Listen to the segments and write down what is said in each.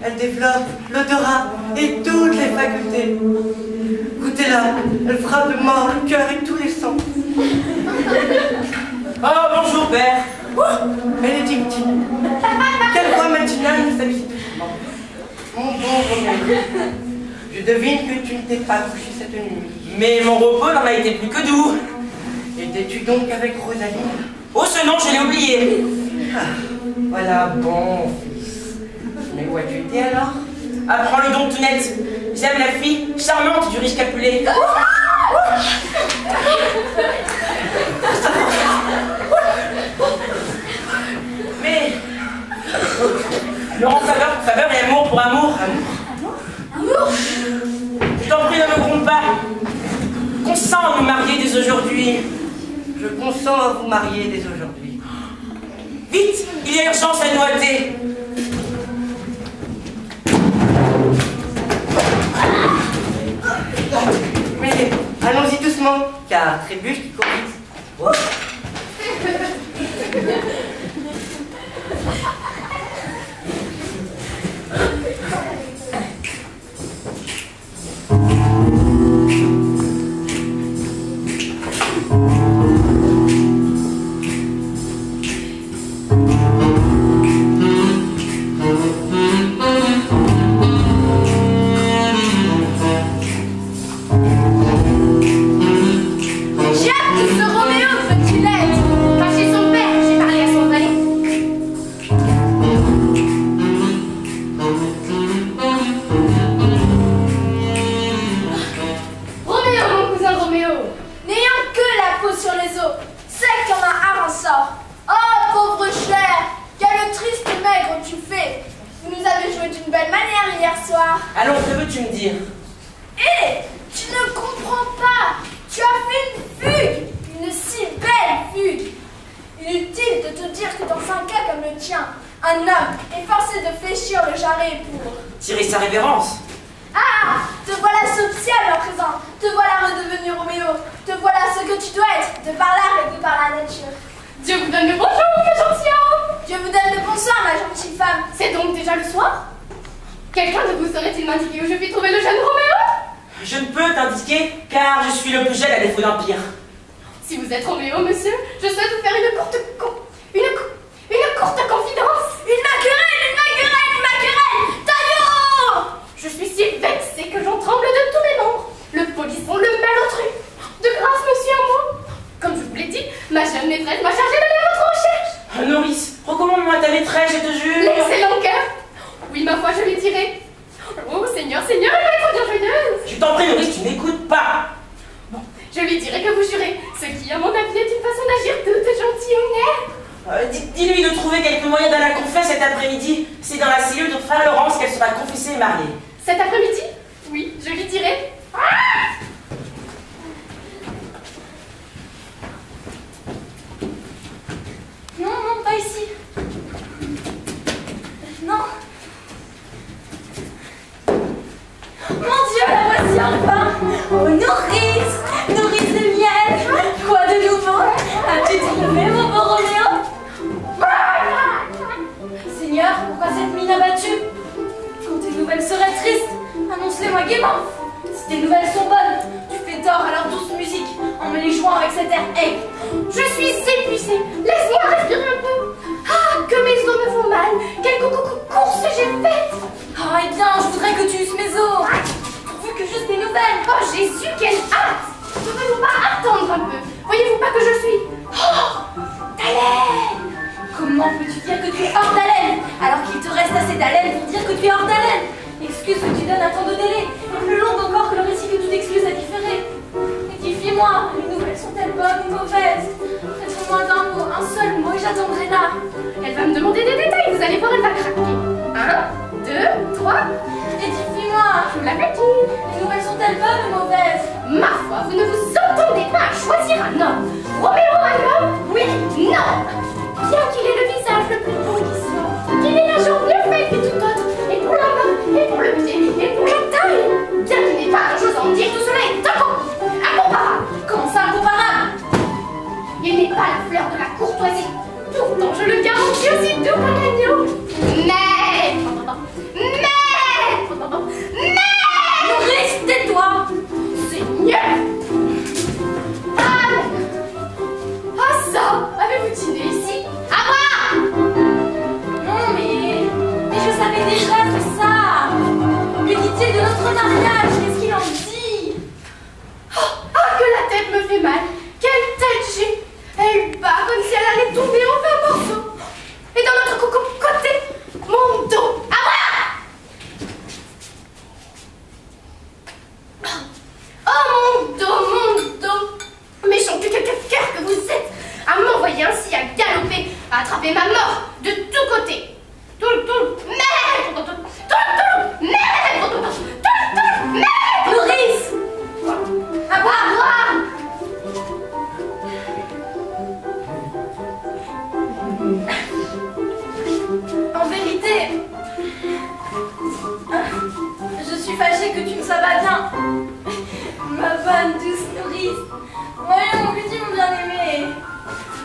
Elle développe l'odorat et toutes les facultés. Goûtez-la, elle frappe le mort, le cœur et tous les sens. Oh, bonjour, père. Bénédictine, quelle voix matinale nous salue doucement. Mon bon Roméo, je devine que tu ne t'es pas couché cette nuit. Mais mon repos n'en a été plus que doux. Étais-tu donc avec Rosaline? Oh, ce nom, je l'ai oublié. Ah, voilà, bon fils. Mais où as-tu été alors? Apprends-le donc tout net. J'aime la fille charmante du riche Capulet. Mais... Laurent, faveur pour faveur et amour pour amour. Amour? Je t'en prie, ne me gronde pas. Consens à nous marier dès aujourd'hui. Je consens à vous marier dès aujourd'hui. Vite, il y a urgence à nous hâter. Mais allons-y doucement, car Trébuche qui court vite. Oh. Allons, que veux-tu me dire? Hé, tu ne comprends pas. Tu as fait une fugue, une si belle fugue. Inutile de te dire que dans un cas comme le tien, un homme est forcé de fléchir le jarret pour... Tirer sa révérence. Ah, te voilà sociable à présent. Te voilà redevenu Roméo. Te voilà ce que tu dois être, de par l'art et de par la nature. Dieu vous donne le bonjour, ma gentille homme. Dieu vous donne le bonsoir, ma gentille femme. C'est donc déjà le soir? Quelqu'un de vous saurait-il m'indiquer où je puis trouver le jeune Roméo? Je ne peux t'indiquer car je suis le plus jeune à défaut d'un pire. Si vous êtes Roméo, monsieur, je souhaite vous faire une courte confidence. Une maquerelle, taillot! Je suis si vexée que j'en tremble de tous mes membres. Le polisson, le malotru. De grâce, monsieur, à moi. Comme je vous l'ai dit, ma jeune maîtresse m'a chargée d'aller à votre recherche. Nourrice, recommande-moi ta maîtresse, je te jure. L'excellent cœur. Oui, ma foi, je lui dirai. Oh, Seigneur, elle va être bien joyeuse. Je t'en prie, Nourrice, tu n'écoutes pas. Bon, je lui dirai que vous jurez, ce qui, à mon avis, est une façon d'agir toute gentilhonnête. Dis-lui de trouver quelques moyens d'aller à la confesse cet après-midi. C'est dans la cellule de Frère Laurence qu'elle sera confessée et mariée. Cet après-midi? Oui, je lui dirai. Non, non, pas ici. Non. Mon Dieu, la voici enfin. Oh, nourrice, nourrice de miel. Quoi de nouveau? As-tu trouvé mon beau Roméo? Seigneur, pourquoi cette mine abattue? Quand tes nouvelles seraient tristes, annonce-les-moi gaiement. Si tes nouvelles sont bonnes, tu fais tort à leur douce musique en me les jouant avec cet air aigu. Je suis épuisée. Laisse-moi respirer un peu. Ah, que mes os me font mal. Quelle course j'ai faite. Ah, eh bien, je voudrais que tu eusses mes os. Pourvu que j'eusse des nouvelles. Oh, Jésus, quelle hâte. Ne pouvez-vous pas attendre un peu? Voyez-vous pas que je suis... Oh, d'haleine. Comment peux-tu dire que tu es hors d'haleine alors qu'il te reste assez d'haleine pour dire que tu es hors d'haleine? Excuse que tu donnes un temps de délai, plus longue encore que le récit que tu t'excuses à différer. Édifie-moi, les nouvelles sont-elles bonnes ou mauvaises? Réponds-moi d'un mot, un seul mot et j'attendrai là. Elle va me demander des détails, vous allez voir, elle va craquer. 1, 2, 3. Édifie-moi. Je vous l'avais dit. Les nouvelles sont-elles bonnes ou mauvaises? Ma foi, vous ne vous entendez pas à choisir un homme. Roméo, un homme? Oui, non. Bien qu'il ait le visage le plus beau qui soit, qu'il ait la jambe mieux faite que tout autre, et pour la main, et pour le pied, et pour la taille, bien qu'il n'ait pas grand-chose à en dire, tout cela est incomparable. Comment ça, incomparable? Il n'est pas la fleur de la courtoisie. Pourtant, je le garantis aussi doux qu'un agneau. Mais savez déjà tout ça. Que dit-il de notre mariage? Qu'est-ce qu'il en dit? Ah, que la tête me fait mal. Quelle tête j'ai. Elle bat comme si elle allait tomber en 20 morceaux. Et dans notre côté, mon dos. À moi! Oh, mon dos. Méchant cœur que vous êtes. À m'envoyer ainsi à galoper, à attraper ma mort de tous côtés. Nourrice! À boire! En vérité, je suis fâchée que tu ne sois pas bien. Ma bonne douce nourrice. Voyons, mon petit, mon bien-aimé.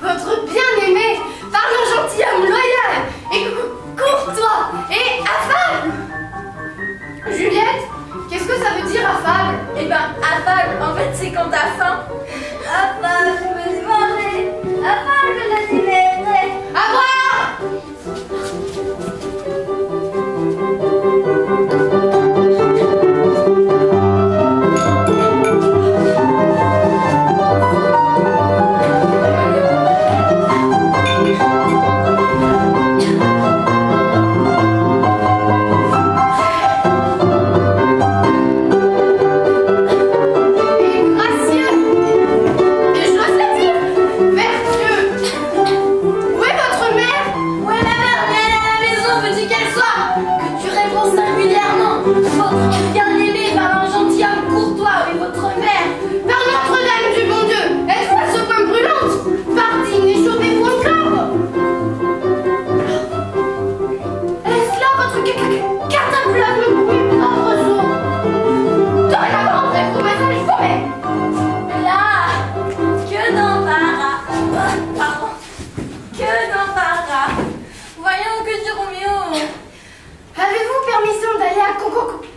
Votre bien-aimé, par un gentilhomme loyal et courtois et affable. Juliette, qu'est-ce que ça veut dire affable? Eh ben, affable, en fait, c'est quand t'as faim. Affable, je veux manger. Affable, le dîner est prêt. À boire!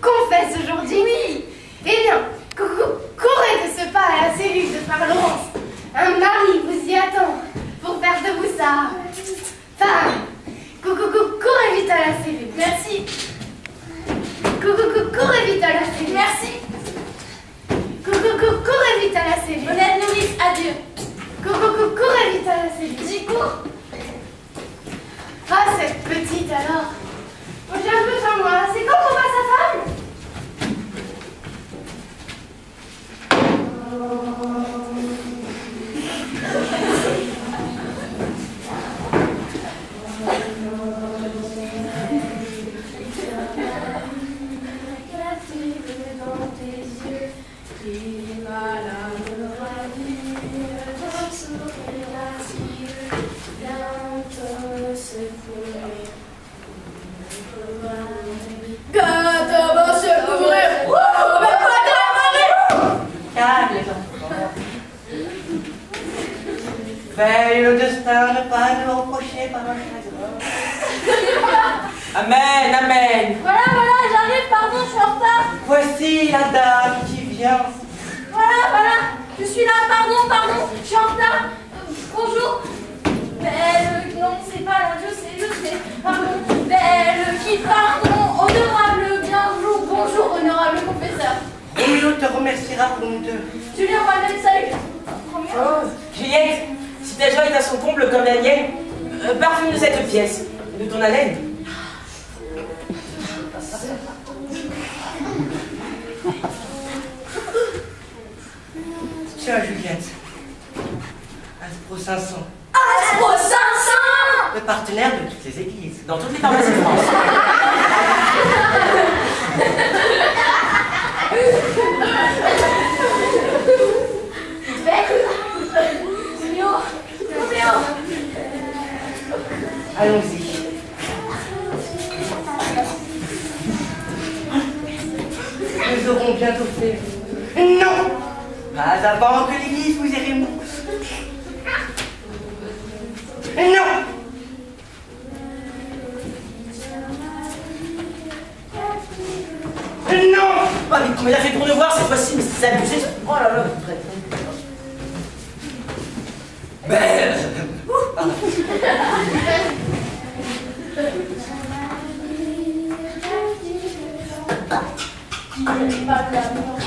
Confesse aujourd'hui? Oui. Eh bien, courez de ce pas à la cellule de Frère Laurence. Un mari vous y attend pour faire de vous sa femme. Courez vite à la cellule. Merci. Courez vite à la cellule. Merci. Courez vite à la cellule. Honnête nourrice, adieu. Courez vite à la cellule. J'y cours. Ah, cette petite alors. J'ai un peu faim moi. C'est quand qu'on passe à table? Veille le destin, ne pas nous reprocher par un chagrin. Amen, amen. Voilà, j'arrive, pardon, je suis en retard. Voici la dame qui vient. Voilà, je suis là, pardon, je suis en retard. Bonjour. Belle, non, c'est pas l'adieu, c'est, pardon. Belle qui, pardon, honorable, bonjour, honorable confesseur. Romeo te remerciera pour nous deux. Julien, moi-même, salut. Oh, Juliette, si ta joie est à son comble comme la mienne, parfume de cette pièce, de ton haleine. Tiens, Juliette. Aspro 500. Aspro 500! Le partenaire de toutes les églises. Dans toutes les pharmacies de France. Allons-y. Nous aurons bientôt fait. Non! Pas avant que l'église vous ait rémousse. Non! Non! Oh, mais comment il a fait pour nous voir cette fois-ci? Mais c'est abusé. Oh là là. n'est pas l'amour.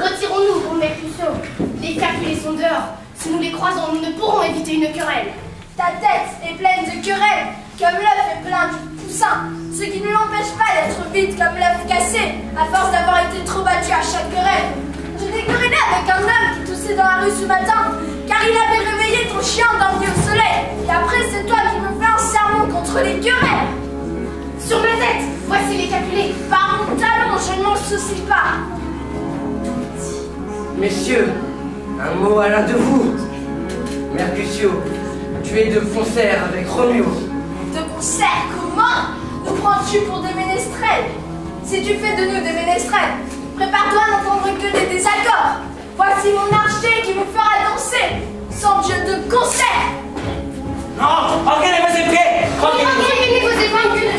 Retirons-nous, bon Mercutio. Les calculés sont dehors. Si nous les croisons, nous ne pourrons éviter une querelle. Ta tête est pleine de querelles, comme l'œuf est plein de poussins, ce qui ne l'empêche pas d'être vide comme l'œuf cassé, à force d'avoir été trop battu à chaque querelle. Je t'ai querellé avec un homme qui toussait dans la rue ce matin, car il avait réveillé ton chien endormi au soleil, et après c'est toi qui me fais un sermon contre les querelles. Sur ma tête, voici les calculés. Par mon talon, je ne m'en soucie pas. Messieurs, un mot à l'un de vous. Mercutio, tu es de concert avec Romeo. De concert, comment? Nous prends-tu pour des ménestrels? Si tu fais de nous des ménestrels, prépare-toi à n'entendre que des désaccords. Voici mon archer qui vous fera danser, sans Dieu de concert. Non, regardez vos épées. Regardez vos épingles.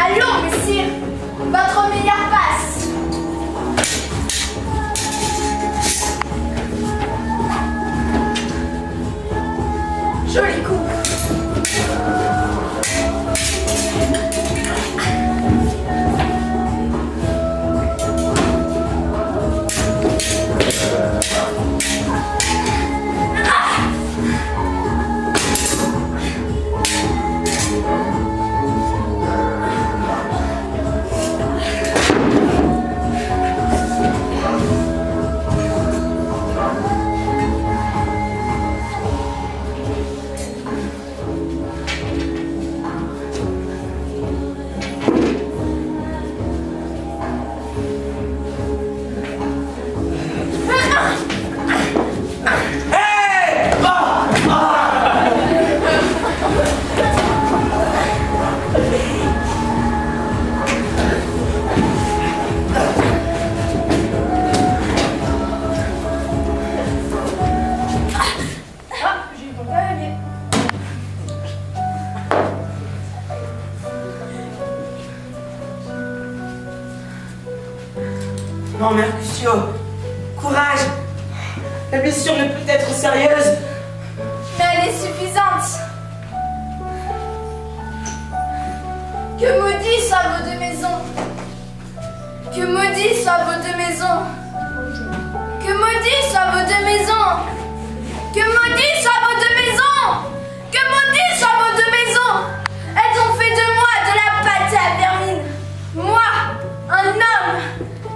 Allons, messire, votre meilleure passe. Joli coup. Non, Mercutio, courage. La blessure ne peut être sérieuse. Mais elle est suffisante. Que maudits soient vos deux maisons. Que maudits soient vos deux maisons. Que maudits soient vos deux maisons. Que maudits soient vos deux maisons. Que maudits soient vos deux maisons. Elles ont fait de moi de la pâte à vermine. Moi, un homme,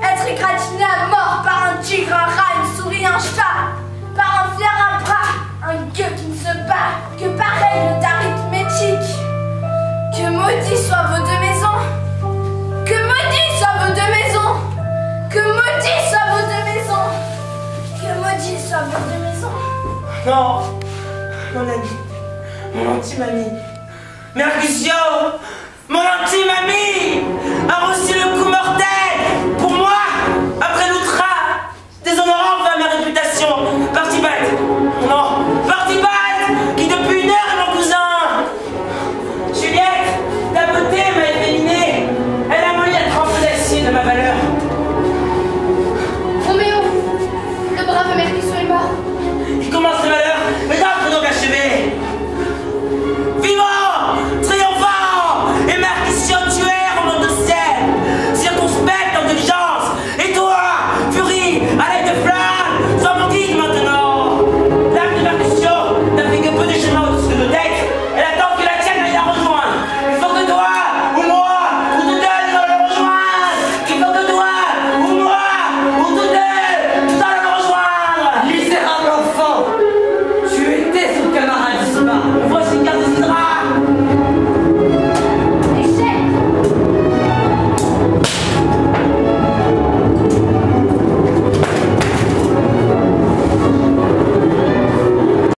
être égratigné à mort par un tigre, un rat, une souris, un chat, par un fier, un bras, un gueux qui ne se bat que par règle d'arithmétique. Que maudits soient vos deux maisons. Que maudits soient vos deux maisons. Que maudits soient vos deux maisons. Que maudits soient vos deux maisons. Non, mon ami, mon anti-mamie. Mercutio, mon anti-mamie.